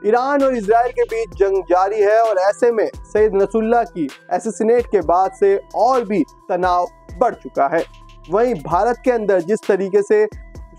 Iran और Israel के बीच जंग जारी है और ऐसे में सैयद नसरुल्लाह की असैसिनेट के बाद से और भी तनाव बढ़ चुका है। वहीं भारत के अंदर जिस तरीके से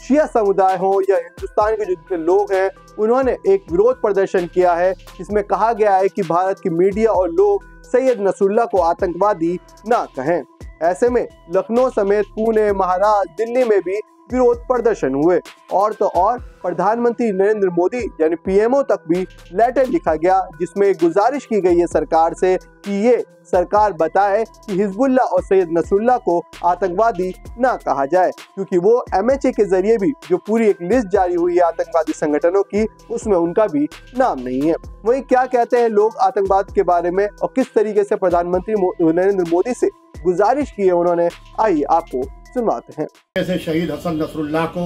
शिया समुदाय हो या हिंदुस्तान के जो जितने लोग हैं उन्होंने एक विरोध प्रदर्शन किया है, जिसमें कहा गया है कि भारत की मीडिया और लोग सैयद नसरुल्लाह को आतंकवादी ना कहें। ऐसे में लखनऊ समेत पुणे, महाराष्ट्र, दिल्ली में भी विरोध प्रदर्शन हुए और तो और प्रधानमंत्री नरेंद्र मोदी यानी पीएमओ तक भी लेटर लिखा गया, जिसमें गुजारिश की गई है सरकार से कि ये सरकार बताए कि हिजबुल्लाह और सैयद नसरुल्लाह को आतंकवादी ना कहा जाए, क्योंकि वो एमएचए के जरिए भी जो पूरी एक लिस्ट जारी हुई है आतंकवादी संगठनों की, उसमें उनका भी नाम नहीं है। वही क्या कहते हैं लोग आतंकवाद के बारे में और किस तरीके से प्रधानमंत्री नरेंद्र मोदी से गुजारिश की है उन्होंने, आइए आपको सुनवाते हैं। जैसे शहीद हसन नसरुल्लाह को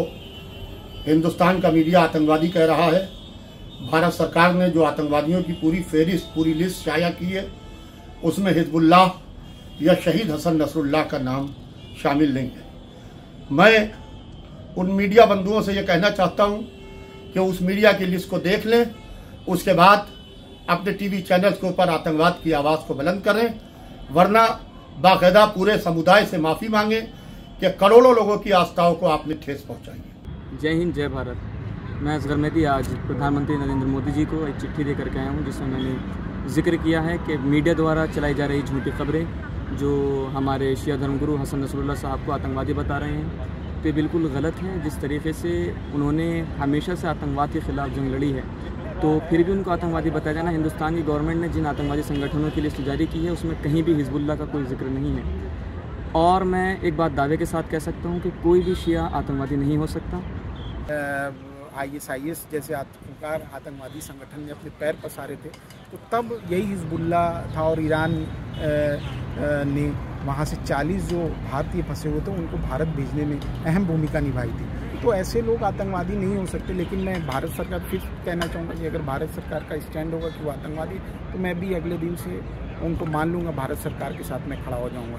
हिंदुस्तान का मीडिया आतंकवादी कह रहा है। भारत सरकार ने जो आतंकवादियों की पूरी फेहरिस्त, पूरी लिस्ट शाया की है, उसमें हिजबुल्लाह या शहीद हसन नसरुल्लाह का नाम शामिल नहीं है। मैं उन मीडिया बंधुओं से ये कहना चाहता हूँ कि उस मीडिया की लिस्ट को देख लें, उसके बाद अपने टीवी चैनल्स के ऊपर आतंकवाद की आवाज़ को बुलंद करें, वरना बाकायदा पूरे समुदाय से माफ़ी मांगें कि करोड़ों लोगों की आस्थाओं को आपने ठेस पहुंचाई है। जय हिंद, जय भारत। मैं असगर मेहदी आज प्रधानमंत्री नरेंद्र मोदी जी को एक चिट्ठी दे करके आया हूँ, जिसमें मैंने जिक्र किया है कि मीडिया द्वारा चलाई जा रही झूठी खबरें जो हमारे शिया धर्मगुरु हसन नसरुल्लाह साहब को आतंकवादी बता रहे हैं, तो ये बिल्कुल गलत है। जिस तरीके से उन्होंने हमेशा से आतंकवाद के खिलाफ जंग लड़ी है, तो फिर भी उनको आतंकवादी बताया जाना। हिंदुस्तान की गवर्नमेंट ने जिन आतंकवादी संगठनों की लिस्ट जारी की है उसमें कहीं भी हिजबुल्लाह का कोई जिक्र नहीं है। और मैं एक बात दावे के साथ कह सकता हूँ कि कोई भी शिया आतंकवादी नहीं हो सकता। ISIS जैसे आतंकवादी संगठन ने अपने पैर पसारे थे, तो तब यही हिजबुल्लाह था और ईरान ने वहाँ से 40 जो भारतीय फंसे हुए थे उनको भारत भेजने में अहम भूमिका निभाई थी। तो ऐसे लोग आतंकवादी नहीं हो सकते। लेकिन मैं भारत सरकार फिर कहना चाहूँगा कि अगर भारत सरकार का स्टैंड होगा कि वो आतंकवादी, तो मैं भी अगले दिन से उनको मान लूँगा, भारत सरकार के साथ मैं खड़ा हो जाऊँगा।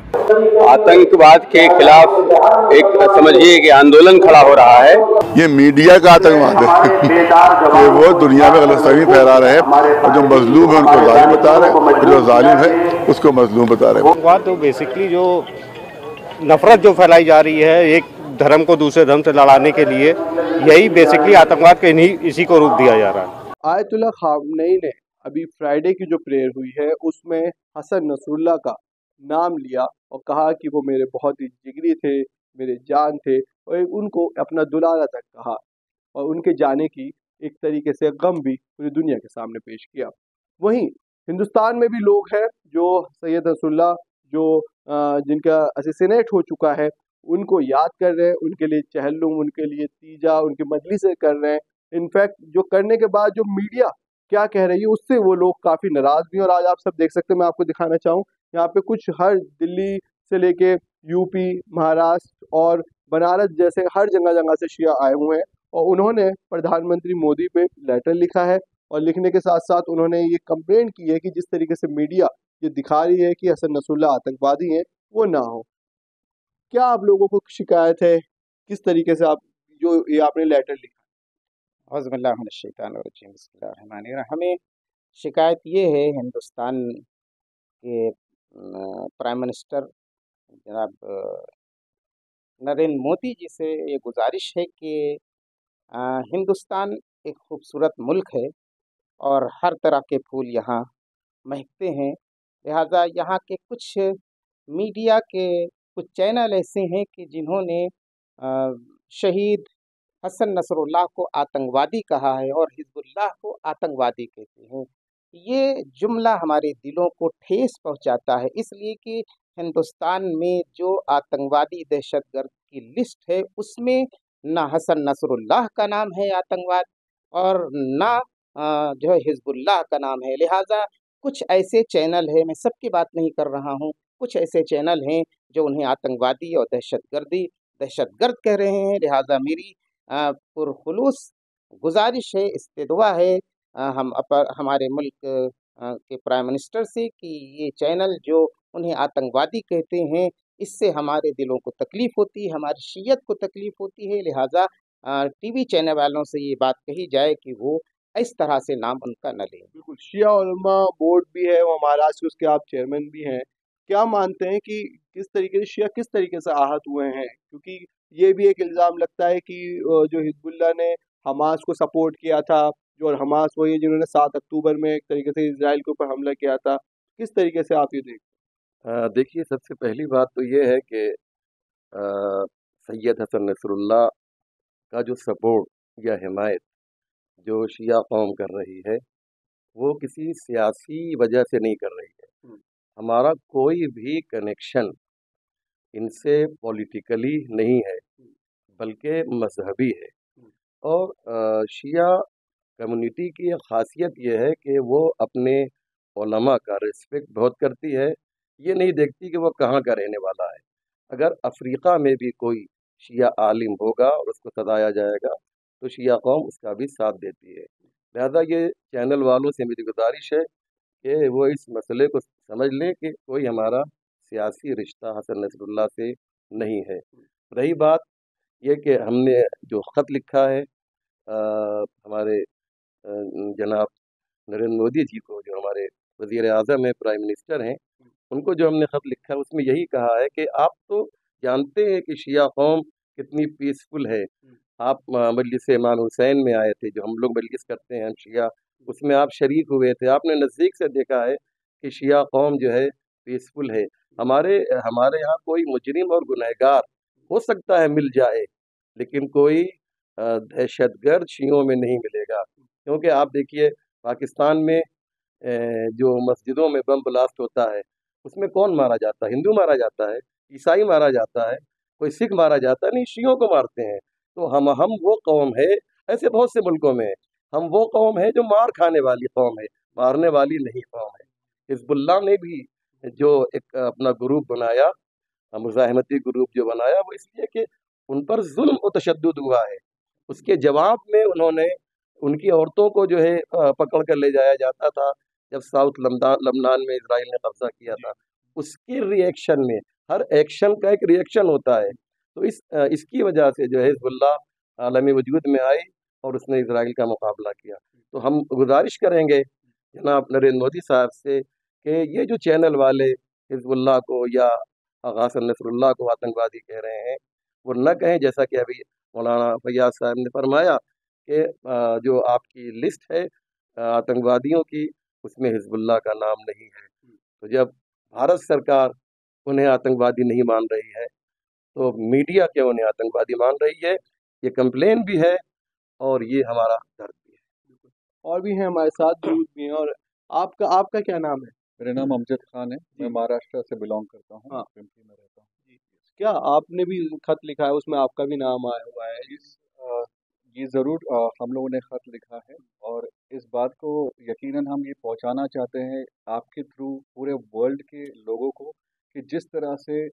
आतंकवाद के खिलाफ एक समझिए कि आंदोलन खड़ा हो रहा है। ये मीडिया का आतंकवाद है कि वो दुनिया में गलतफहमी फैला रहे हैं और जो मजलूम है उनको जालिम बता रहे हैं और जो जालिम है उसको मजलूम बता रहे हैं। आतंकवाद तो बेसिकली जो नफरत जो फैलाई जा रही है एक धर्म को दूसरे धर्म से लड़ाने के लिए, यही बेसिकली आतंकवाद के इसी को रूप दिया जा रहा है। आयतुल्लाह खामनेई ने अभी फ्राइडे की जो प्रेयर हुई है उसमें हसन नसरुल्लाह का नाम लिया और कहा कि वो मेरे बहुत ही जिगरी थे, मेरे जान थे, और उनको अपना दुलारा तक कहा और उनके जाने की एक तरीके से गम भी पूरी दुनिया के सामने पेश किया। वहीं हिंदुस्तान में भी लोग हैं जो सैयद नसरुल्लाह जो जिनका असैसिनेट हो चुका है उनको याद कर रहे हैं, उनके लिए चहलुम, उनके लिए तीजा, उनकी मजलिसें कर रहे हैं। इनफैक्ट जो करने के बाद जो मीडिया क्या कह रही है उससे वो लोग काफ़ी नाराज़ भी हैं। और आज आप सब देख सकते हैं, मैं आपको दिखाना चाहूँ यहाँ पे कुछ हर दिल्ली से लेके यूपी, महाराष्ट्र और बनारस जैसे हर जगह जगह से शिया आए हुए हैं और उन्होंने प्रधानमंत्री मोदी पे लेटर लिखा है और लिखने के साथ साथ उन्होंने ये कंप्लेंट की है कि जिस तरीके से मीडिया ये दिखा रही है कि हसन नसरुल्लाह आतंकवादी हैं वो ना हो। क्या आप लोगों को शिकायत है, किस तरीके से आप जो ये आपने लेटर लिखा? हमें शिकायत ये है हिंदुस्तान के प्राइम मिनिस्टर जनाब नरेंद्र मोदी जी से ये गुजारिश है कि हिंदुस्तान एक खूबसूरत मुल्क है और हर तरह के फूल यहाँ महकते हैं। लिहाजा यहाँ के कुछ मीडिया के कुछ चैनल ऐसे हैं कि जिन्होंने शहीद हसन नसरुल्लाह को आतंकवादी कहा है और हिजबुल्लाह को आतंकवादी कहते हैं। ये जुमला हमारे दिलों को ठेस पहुंचाता है, इसलिए कि हिंदुस्तान में जो आतंकवादी दहशतगर्द की लिस्ट है उसमें ना हसन नसरुल्लाह का नाम है आतंकवाद और ना जो है हिजबुल्लाह का नाम है। लिहाजा कुछ ऐसे चैनल हैं, मैं सबकी बात नहीं कर रहा हूँ, कुछ ऐसे चैनल हैं जो उन्हें आतंकवादी और दहशतगर्द कह रहे हैं। लिहाजा मेरी पुरखुलूस गुजारिश है, इस्तिदवा है हमारे मुल्क के प्राइम मिनिस्टर से कि ये चैनल जो उन्हें आतंकवादी कहते हैं इससे हमारे दिलों को तकलीफ़ होती है, हमारी शीयत को तकलीफ़ होती है। लिहाजा टीवी चैनल वालों से ये बात कही जाए कि वो इस तरह से नाम उनका न लें। बिल्कुल, शिया उलमा बोर्ड भी है वो महाराष्ट्र के, उसके आप चेयरमैन भी हैं। क्या मानते हैं कि किस तरीके से शिया किस तरीके से आहत हुए हैं? क्योंकि ये भी एक इल्ज़ाम लगता है कि जो हिजबुल्लाह ने हमास को सपोर्ट किया था, जो और हमास वही है जिन्होंने 7 अक्टूबर में एक तरीके से इज़राइल के ऊपर हमला किया था। किस तरीके से आप ये देखिए, सबसे पहली बात तो ये है कि सैयद हसन नसरुल्लाह का जो सपोर्ट या हिमायत जो शिया कौम कर रही है, वो किसी सियासी वजह से नहीं कर रही है। हुँ। हमारा कोई भी कनेक्शन इनसे पॉलिटिकली नहीं है, बल्कि मज़हबी है। और शिया कम्युनिटी की एक ख़ासियत ये है कि वो अपने उलमा का रिस्पेक्ट बहुत करती है। ये नहीं देखती कि वो कहाँ का रहने वाला है। अगर अफ़्रीका में भी कोई शिया आलिम होगा और उसको सताया जाएगा, तो शिया कौम उसका भी साथ देती है। लिहाज़ा ये चैनल वालों से मेरी गुज़ारिश है कि वो इस मसले को समझ लें कि कोई हमारा सियासी रिश्ता हसन नसरुल्लाह से नहीं है। रही बात ये कि हमने जो ख़त लिखा है हमारे जनाब नरेंद्र मोदी जी को, जो हमारे वज़ीर आज़म हैं, प्राइम मिनिस्टर हैं, उनको जो हमने ख़त लिखा है उसमें यही कहा है कि आप तो जानते हैं कि शिया कौम कितनी पीसफुल है। आप मजलिस इमाम हुसैन में आए थे, जो हम लोग मजलिस करते हैं हम शिया, उसमें आप शरीक हुए थे। आपने नज़दीक से देखा है कि शिया कौम जो है पीसफुल है। हमारे हमारे यहाँ कोई मुजरिम और गुनहगार हो सकता है मिल जाए, लेकिन कोई दहशतगर्द शियों में नहीं मिलेगा। क्योंकि आप देखिए पाकिस्तान में जो मस्जिदों में बम ब्लास्ट होता है, उसमें कौन मारा जाता है? हिंदू मारा जाता है, ईसाई मारा जाता है, कोई सिख मारा जाता है, नहीं शियों को मारते हैं। तो हम वो कौम है, ऐसे बहुत से मुल्कों में है, हम वो कौम है जो मार खाने वाली कौम है, मारने वाली नहीं कौम है। हिजबुल्लाह ने भी जो एक अपना ग्रुप बनाया, मुज़ाहिमती ग्रुप जो बनाया, वो इसलिए कि उन पर ज़ुल्म और तशद्दुद हुआ है। उसके जवाब में उन्होंने उनकी औरतों को जो है पकड़ कर ले जाया जाता था, जब साउथ लबनान में इज़राइल ने कब्ज़ा किया था। उसके रिएक्शन में, हर एक्शन का एक रिएक्शन होता है। तो इसकी वजह से जो है हिज़्बुल्लाह आलमी वजूद में आई और उसने इज़राइल का मुकाबला किया। तो हम गुज़ारिश करेंगे जनाब नरेंद्र मोदी साहब से कि ये जो चैनल वाले हिज़्बुल्लाह को या हसन नसरुल्लाह को आतंकवादी कह रहे हैं, वो न कहें, जैसा कि अभी मौलाना फैयाज़ साहब ने फरमाया कि जो आपकी लिस्ट है आतंकवादियों की, उसमें हिज़्बुल्लाह का नाम नहीं है। तो जब भारत सरकार उन्हें आतंकवादी नहीं मान रही है, तो मीडिया क्यों उन्हें आतंकवादी मान रही है? ये कंप्लेन भी है और ये हमारा दर्द भी है। और भी हैं हमारे साथ, दूध भी हैं। और आपका आपका क्या नाम है? मेरा नाम अमजद खान है। मैं महाराष्ट्र से बिलोंग करता हूँ। हाँ। पिंपरी में रहता हूँ। क्या आपने भी खत लिखा है, उसमें आपका भी नाम आया हुआ है? ये ज़रूर हम लोगों ने ख़त लिखा है और इस बात को यकीनन हम ये पहुंचाना चाहते हैं आपके थ्रू पूरे वर्ल्ड के लोगों को कि जिस तरह से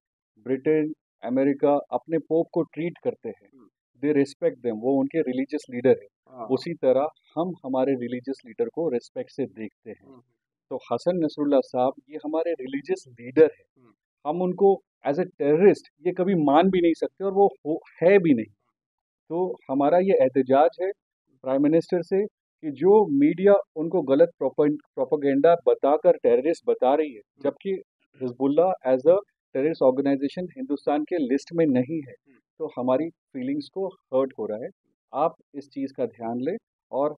ब्रिटेन, अमेरिका अपने पोप को ट्रीट करते हैं, दे रिस्पेक्ट देम, वो उनके रिलीजियस लीडर है, उसी तरह हम हमारे रिलीजियस लीडर को रिस्पेक्ट से देखते हैं। तो हसन नसरुल्लाह साहब ये हमारे रिलीजियस लीडर है, हम उनको एज ए टेररिस्ट ये कभी मान भी नहीं सकते और वो है भी नहीं। तो हमारा ये एहतजाज है प्राइम मिनिस्टर से कि जो मीडिया उनको गलत प्रोपेगेंडा बताकर टेररिस्ट बता रही है, जबकि Hezbollah as a terrorist organization Hindustan के लिस्ट में नहीं है, तो हमारी फीलिंग्स को हर्ट हो रहा है। आप इस चीज़ का ध्यान लें और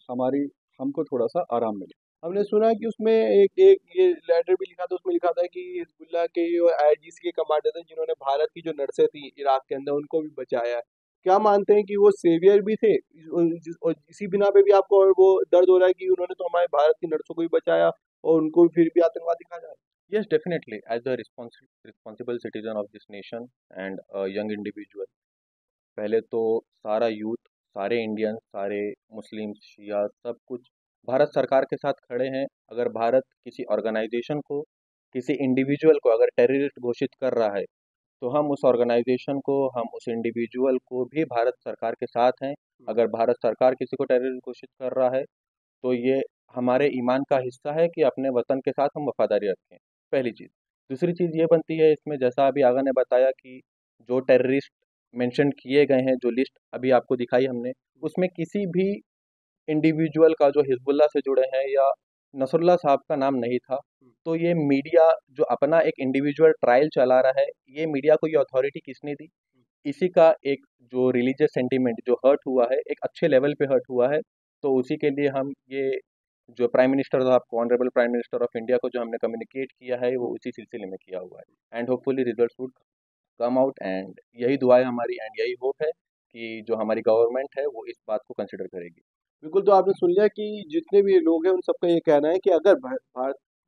हमको थोड़ा सा आराम मिले। हमने सुना कि उसमें एक एक ये लेटर भी लिखा था, उसमें लिखा था कि हिजबुल्लाह के जो आईजीसी के कमांडर थे, जिन्होंने भारत की जो नर्सें थी इराक के अंदर, उनको भी बचाया है। क्या मानते हैं कि वो सेवियर भी थे? और इसी बिना पे भी आपको और वो दर्द हो रहा है कि उन्होंने तो हमारे भारत की नर्सों को भी बचाया और उनको भी फिर भी आतंकवादी कहा जा रहा है? Yes, definitely. As a responsible citizen of this nation and a young individual, पहले तो सारा यूथ, सारे इंडियन, सारे मुस्लिम, शिया, सब कुछ भारत सरकार के साथ खड़े हैं। अगर भारत किसी ऑर्गेनाइजेशन को, किसी इंडिविजुअल को अगर टेररिस्ट घोषित कर रहा है, तो हम उस ऑर्गेनाइजेशन को, हम उस इंडिविजुअल को भी भारत सरकार के साथ हैं। अगर भारत सरकार किसी को टेररिस्ट घोषित कर रहा है, तो ये हमारे ईमान का हिस्सा है कि अपने वतन के साथ हम वफादारी रखें, पहली चीज़। दूसरी चीज़ ये बनती है इसमें, जैसा अभी आगा ने बताया कि जो टेररिस्ट मेंशन किए गए हैं, जो लिस्ट अभी आपको दिखाई हमने, उसमें किसी भी इंडिविजुअल का जो हिजबुल्लाह से जुड़े हैं या नसरुल्लाह साहब का नाम नहीं था। तो ये मीडिया जो अपना एक इंडिविजुअल ट्रायल चला रहा है, ये मीडिया को ये अथॉरिटी किसने दी? इसी का एक जो रिलीजियस सेंटीमेंट जो हर्ट हुआ है, एक अच्छे लेवल पे हर्ट हुआ है, तो उसी के लिए हम ये जो प्राइम मिनिस्टर साहब को, honourable prime minister of India को जो हमने कम्युनिकेट किया है, वो उसी सिलसिले में किया हुआ है। And hopefully results would come out, and यही दुआ है हमारी एंड यही होप है कि जो हमारी गवर्नमेंट है वो इस बात को कंसिडर करेगी। बिल्कुल, तो आपने सुन लिया कि जितने भी लोग हैं उन सबका ये कहना है कि अगर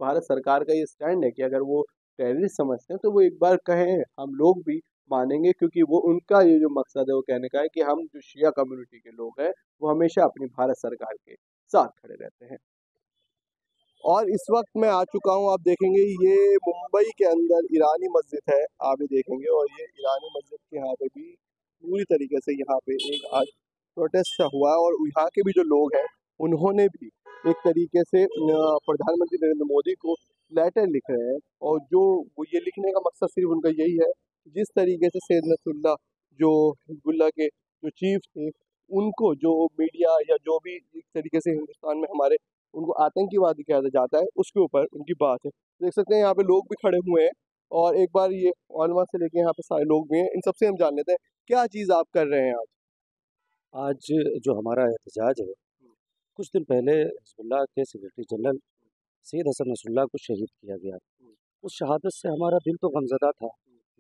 भारत सरकार का ये स्टैंड है कि अगर वो टेररिस्ट समझते हैं तो वो एक बार कहें, हम लोग भी मानेंगे, क्योंकि वो उनका ये जो मकसद है वो कहने का है कि हम जो शिया कम्युनिटी के लोग हैं वो हमेशा अपनी भारत सरकार के साथ खड़े रहते हैं। और इस वक्त मैं आ चुका हूँ, आप देखेंगे ये मुंबई के अंदर ईरानी मस्जिद है, आप ये देखेंगे, और ये ईरानी मस्जिद के यहाँ पे भी पूरी तरीके से यहाँ पे एक आज प्रोटेस्ट सा हुआ है, और यहाँ के भी जो लोग हैं उन्होंने भी एक तरीके से प्रधानमंत्री नरेंद्र मोदी को लेटर लिख रहे हैं, और जो वो ये लिखने का मकसद सिर्फ उनका यही है, जिस तरीके से सैयद नसरुल्लाह जो हिजबुल्लाह के जो चीफ थे उनको जो मीडिया या जो भी एक तरीके से हिंदुस्तान में हमारे उनको आतंकवादी कहा जाता है उसके ऊपर उनकी बात है। देख सकते हैं यहाँ पे लोग भी खड़े हुए हैं, और एक बार ये ओलमा से लेके यहाँ पे सारे लोग भी हैं, इन सबसे हम जान लेते हैं क्या चीज़ आप कर रहे हैं आज। आज जो हमारा एहतजाज है, कुछ दिन पहले हिजबुल्लाह के secretary general Sayyed Hassan Nasrallah को शहीद किया गया। उस शहादत से हमारा दिल तो गमज़दा था,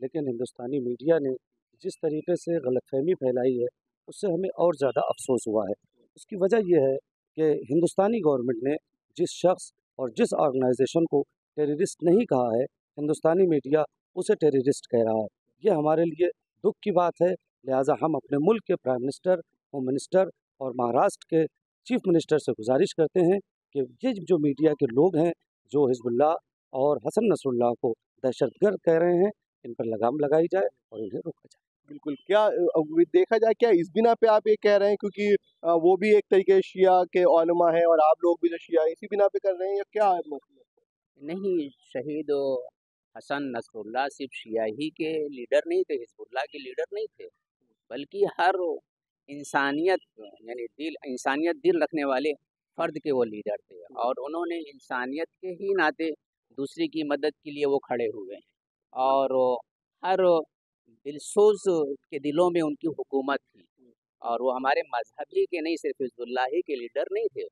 लेकिन हिंदुस्तानी मीडिया ने जिस तरीके से गलतफहमी फैलाई है उससे हमें और ज़्यादा अफसोस हुआ है। उसकी वजह यह है कि हिंदुस्तानी गवर्नमेंट ने जिस शख्स और जिस ऑर्गेनाइजेशन को टेररिस्ट नहीं कहा है, हिंदुस्तानी मीडिया उसे टेररिस्ट कह रहा है। ये हमारे लिए दुख की बात है। लिहाजा हम अपने मुल्क के प्राइम मिनिस्टर, होम मिनिस्टर और महाराष्ट्र के चीफ मिनिस्टर से गुजारिश करते हैं कि ये जो मीडिया के लोग हैं जो हिजबुल्लाह और हसन नसरुल्लाह को दहशतगर्द कह रहे हैं, इन पर लगाम लगाई जाए और इन्हें रोका जाए। बिल्कुल, क्या देखा जाए क्या इस बिना पे आप ये कह रहे हैं क्योंकि वो भी एक तरीके शिया के उलमा हैं और आप लोग भी जो शिया इसी बिना पे कर रहे हैं, या क्या है मसला? नहीं, शहीद हसन नसरुल्लाह सिर्फ शिया ही के लीडर नहीं थे, हिजबुल्लाह के लीडर नहीं थे, बल्कि हर इंसानियत दिल रखने वाले फ़र्द के वो लीडर थे, और उन्होंने इंसानियत के ही नाते दूसरे की मदद के लिए वो खड़े हुए हैं, और हर दिलसोज के दिलों में उनकी हुकूमत थी, और वो हमारे मजहबी के नहीं, सिर्फ हिजबुल्लाह के लीडर नहीं थे,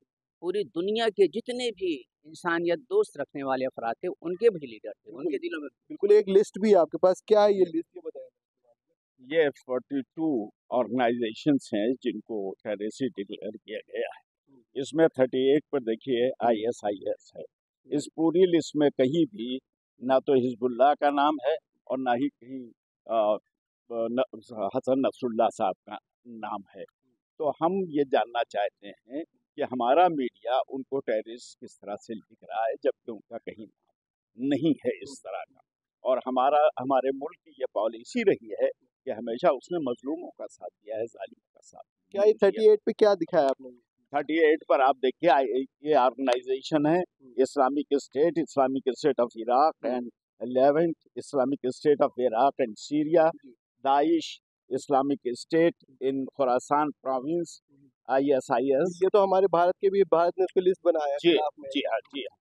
पूरी दुनिया के जितने भी इंसानियत दोस्त रखने वाले अफराद थे उनके भी लीडर थे, उनके दिलों में। बिल्कुल, एक लिस्ट भी है आपके पास, क्या है ये लिस्ट, ये बताएं। ये 42 ऑर्गेनाइजेशंस हैं जिनको टेररिस्ट डिक्लेयर किया गया है। इसमें 38 पर देखिए ISIS है। इस पूरी लिस्ट में कहीं भी ना तो हिजबुल्लाह का नाम है और ना ही कहीं हसन नसरुल्लाह साहब का नाम है। तो हम ये जानना चाहते हैं कि हमारा मीडिया उनको टेररिस्ट किस तरह से लिख रहा है जबकि उनका कहीं नाम नहीं है इस तरह का। और हमारे मुल्क की ये पॉलिसी रही है कि हमेशा उसने मजलूमों का साथ दिया है, जालिमों का साथ। क्या ये 38 पे क्या दिखाया आपने? 38 पर आप देखिए, ये ऑर्गेनाइजेशन है Islamic state of Iraq and 11th Islamic state of Iraq and Syria, Daesh Islamic state in Khorasan province, ISIS। ये तो हमारे भारत के भी, भारत ने उसकी लिस्ट बनाया है। जी हाँ।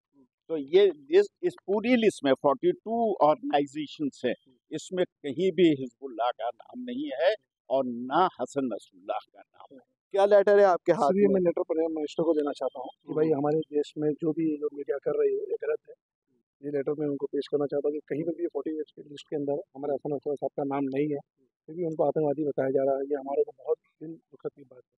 तो ये इस पूरी लिस्ट में 42 ऑर्गेनाइजेशंस हैं, इसमें कहीं भी हिजबुल्लाह का नाम नहीं है और ना हसन नसरुल्लाह का नाम है। क्या लेटर है आपके हाथ में? मैं लेटर प्राइम मिनिस्टर को देना चाहता हूँ कि भाई हमारे देश में जो भी लोग मीडिया कर रही है ये गलत है। ये लेटर मैं उनको पेश करना चाहता हूँ कि कहीं पर भी 48 की लिस्ट के अंदर हमारे हसन नसरुल्लाह साहब का नाम नहीं है, फिर भी उनको आतंकवादी बताया जा रहा है। ये हमारे को बहुत दिल दुखद की बात है।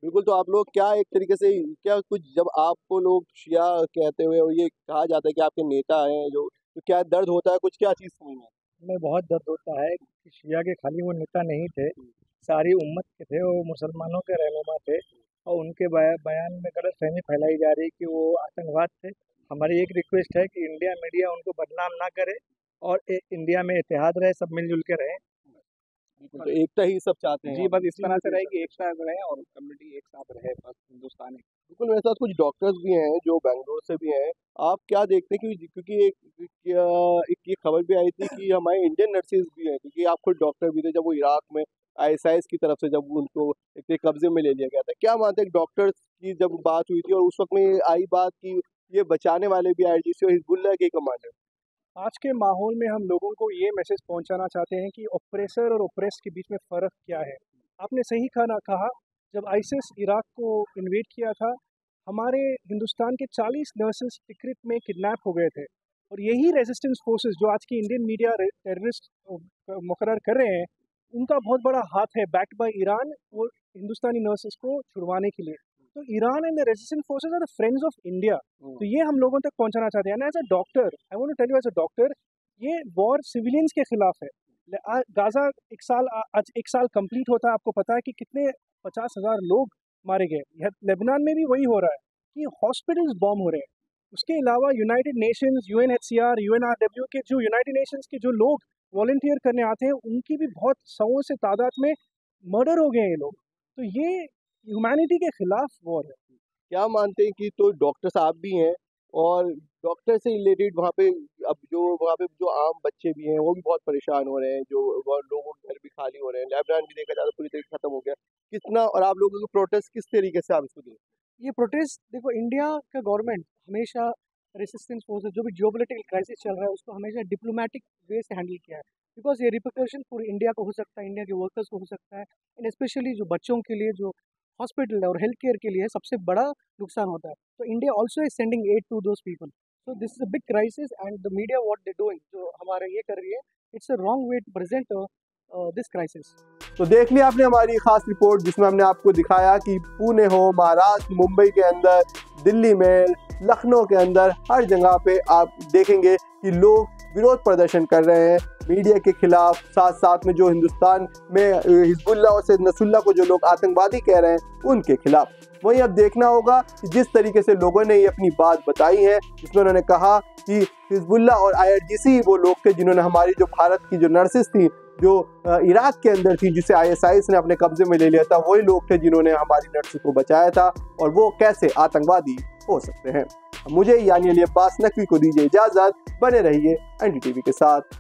बिल्कुल, तो आप लोग क्या एक तरीके से, क्या कुछ जब आपको लोग शिया कहते हुए और ये कहा जाता है कि आपके नेता हैं जो, तो क्या दर्द होता है, कुछ क्या चीज़ समझ में? हमें बहुत दर्द होता है कि शिया के खाली वो नेता नहीं थे, सारी उम्मत के थे, वो मुसलमानों के रहनुमा थे, और उनके बयान में गलतफहमी फैलाई जा रही कि वो आतंकवाद थे। हमारी एक रिक्वेस्ट है कि इंडिया मीडिया उनको बदनाम ना करे और इंडिया में इत्तेहाद रहे, सब मिलजुल के रहें। तो एकता ही सब चाहते हैं जी, बस इस तरह से रहे कि एक साथ रहे और कम्युनिटी एक साथ रहे, बस हिंदुस्तान है। बिल्कुल, मेरे साथ कुछ डॉक्टर्स भी हैं जो बेंगलोर से भी हैं। आप क्या देखते हैं कि क्योंकि एक ये खबर भी आई थी कि हमारे इंडियन नर्सेज भी हैं, क्योंकि आप खुद डॉक्टर भी थे जब वो इराक में ISIS की तरफ से जब उनको एक कब्जे में ले लिया गया था। क्या मानते हैं डॉक्टर्स की जब बात हुई थी और उस वक्त में आई बात कि ये बचाने वाले भी IRGC और हिजबुल्लाह के कमांडर? आज के माहौल में हम लोगों को ये मैसेज पहुंचाना चाहते हैं कि ऑपरेसर और ऑपरेस के बीच में फ़र्क क्या है। आपने सही कहा, जब ISIS इराक को इन्वेड किया था, हमारे हिंदुस्तान के 40 नर्सेस टिकरित में किडनैप हो गए थे और यही रेजिस्टेंस फोर्सेस जो आज की इंडियन मीडिया टेररिस्ट मुकर्रर कर रहे हैं, उनका बहुत बड़ा हाथ है बैक्ड बाय ईरान और हिंदुस्तानी नर्सेस को छुड़वाने के लिए। तो Iran and the resistance forces are the friends of India. तो ये हम लोगों तक पहुंचाना चाहते हैं। As a doctor I want to tell you, as a doctor, ये वॉर सिविलियंस के खिलाफ है। गाजा आज एक साल कंप्लीट होता है, आपको पता है कि कितने 50,000 लोग मारे गए। लेबनान में भी वही हो रहा है कि हॉस्पिटल्स बॉम्ब हो रहे हैं। उसके अलावा यूनाइटेड नेशंस, UNHCR, UNRW के जो यूनाइटेड नेशंस के जो लोग वॉलंटियर करने आते हैं, उनकी भी बहुत सौ से तादाद में मर्डर हो गए हैं ये लोग। तो ये ह्यूमैनिटी के खिलाफ वॉर है। क्या मानते हैं कि तो डॉक्टर साहब भी हैं और डॉक्टर से रिलेटेड वहाँ पे जो आम बच्चे भी हैं वो भी बहुत परेशान हो रहे हैं, जो लोगों के घर भी खाली हो रहे हैं। लेबनान भी देखा जाए तो पूरी तरीके खत्म हो गया। कितना, और आप लोगों के प्रोटेस्ट किस तरीके से आप इसको देखें? ये प्रोटेस्ट देखो, इंडिया का गवर्नमेंट हमेशा रेसिस्टेंस फोर्सेस जो भी जियोपॉलिटिकल क्राइसिस चल रहा है उसको हमेशा डिप्लोमेटिक वे से हैंडल किया है, बिकॉज ये रिपरकशन पूरी इंडिया को हो सकता है, इंडिया के वर्कर्स को हो सकता है, एंड स्पेशली जो बच्चों के लिए जो हॉस्पिटल है और हेल्थ केयर के लिए सबसे बड़ा नुकसान होता है। तो India also is sending aid to those people. So this is a big crisis and the media what they doing, जो हमारे ये कर रही है, it's a wrong way to present this crisis. तो देख लिया आपने हमारी खास रिपोर्ट जिसमें हमने आपको दिखाया कि पुणे हो, महाराष्ट्र, मुंबई के अंदर, दिल्ली में, लखनऊ के अंदर, हर जगह पे आप देखेंगे कि लोग विरोध प्रदर्शन कर रहे हैं मीडिया के खिलाफ। साथ साथ में जो हिंदुस्तान में हिजबुल्लाह और सैयद नसरुल्लाह को जो लोग आतंकवादी कह रहे हैं उनके खिलाफ। वहीं अब देखना होगा कि जिस तरीके से लोगों ने ये अपनी बात बताई है, जिसमें उन्होंने कहा कि हिजबुल्लाह और IRGC वो लोग थे जिन्होंने हमारी जो भारत की जो नर्सेस थी जो इराक के अंदर थी, जिसे ISIS ने अपने कब्जे में ले लिया था, वही लोग थे जिन्होंने हमारी नर्सेस को बचाया था, और वो कैसे आतंकवादी हो सकते हैं। मुझे यानी अली अब्बास नकवी को दीजिए इजाज़त। बने रहिए NDTV के साथ।